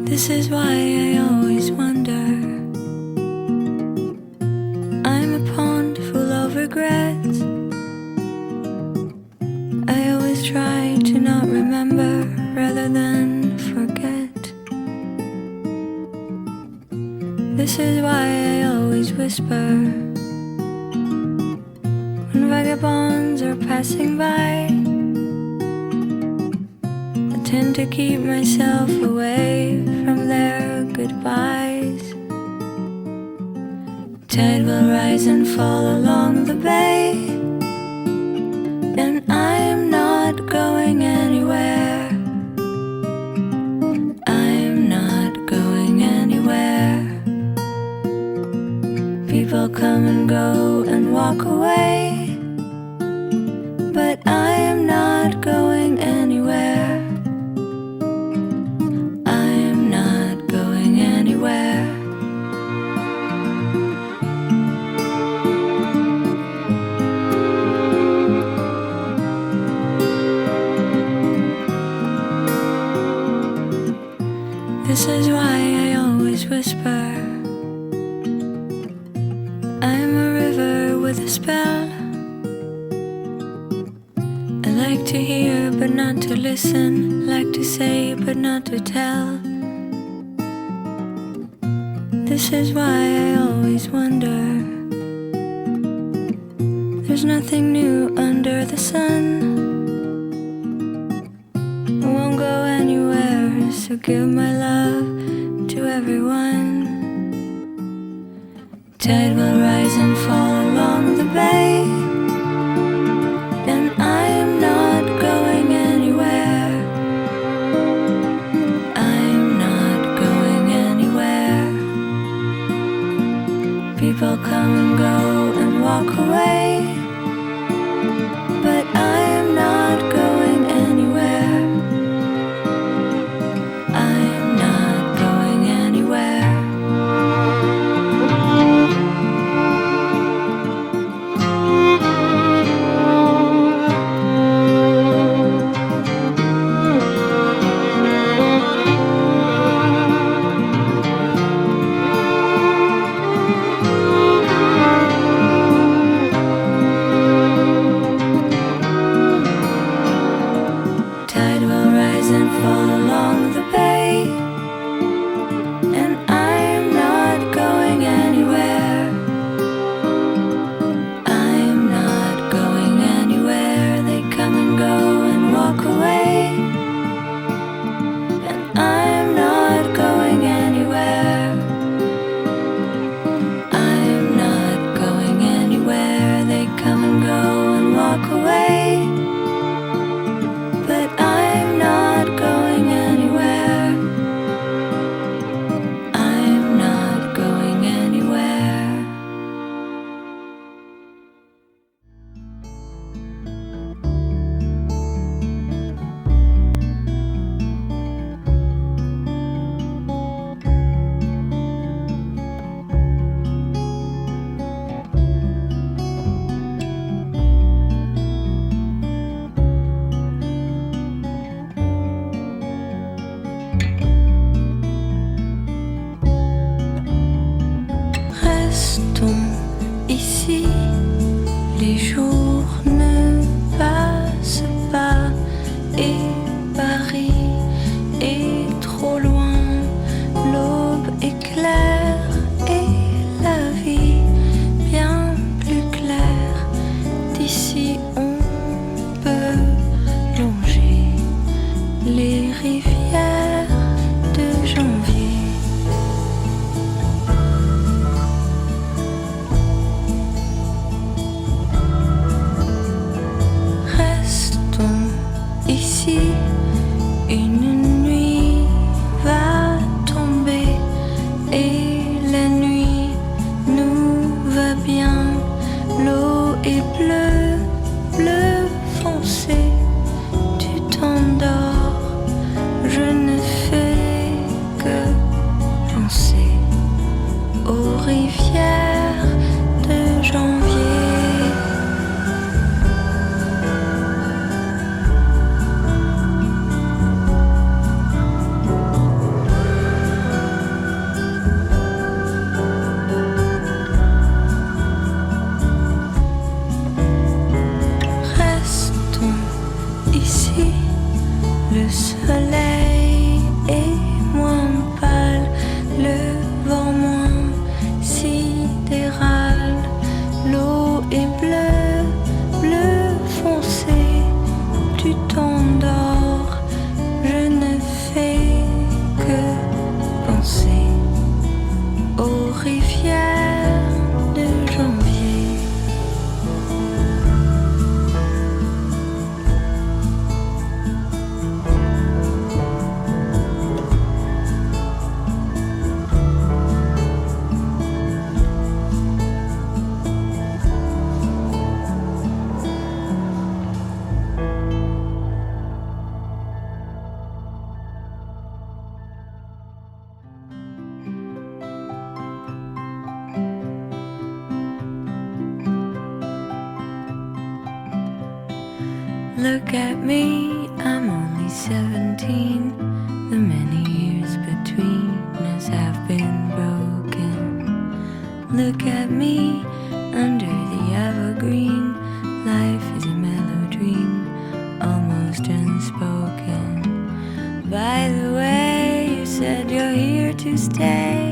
This is why I always wonder. I'm a pond full of regrets. I always try to not remember rather than forget. This is why I always whisper when vagabonds are passing by. I tend to keep myself away from their goodbyes. Tide will rise and fall along the bay, and I am not going anywhere. I'm not going anywhere. People come and go and walk away, but I am not going anywhere. This is why I always whisper. I'm a river with a spell. I like to hear but not to listen, like to say but not to tell. This is why I always wonder. There's nothing new under the sun. I won't go anywhere, so give my love to everyone. Tide will rise and fall along the bay, and I am not going anywhere. I'm not going anywhere. People come and go and walk away, but I am not going anywhere. I'm not going anywhere. Tide will rise and fall along the bay, and I am not going anywhere. I'm not going anywhere. They come and go and walk away, and I'm not going anywhere. I'm not going anywhere. They come and go and walk away, but I'm not going anywhere. I'm not going anywhere. Restons ici, les jours ne passent pas, et Paris est trop loin. L'aube est claire et la vie bien plus claire. D'ici on peut longer les rivières de janvier. L'eau est bleue, bleu foncé. Tu t'endors, je ne fais que penser aux rivières de janvier. Le soleil est moins pâle, le vent moins sidéral. L'eau est bleue, bleu foncé. Tu t'endors, je ne fais que penser aux rivières de janvier. Look at me, I'm only 17. The many years between us have been broken. Look at me, under the evergreen. Life is a mellow dream, almost unspoken. By the way, you said you're here to stay.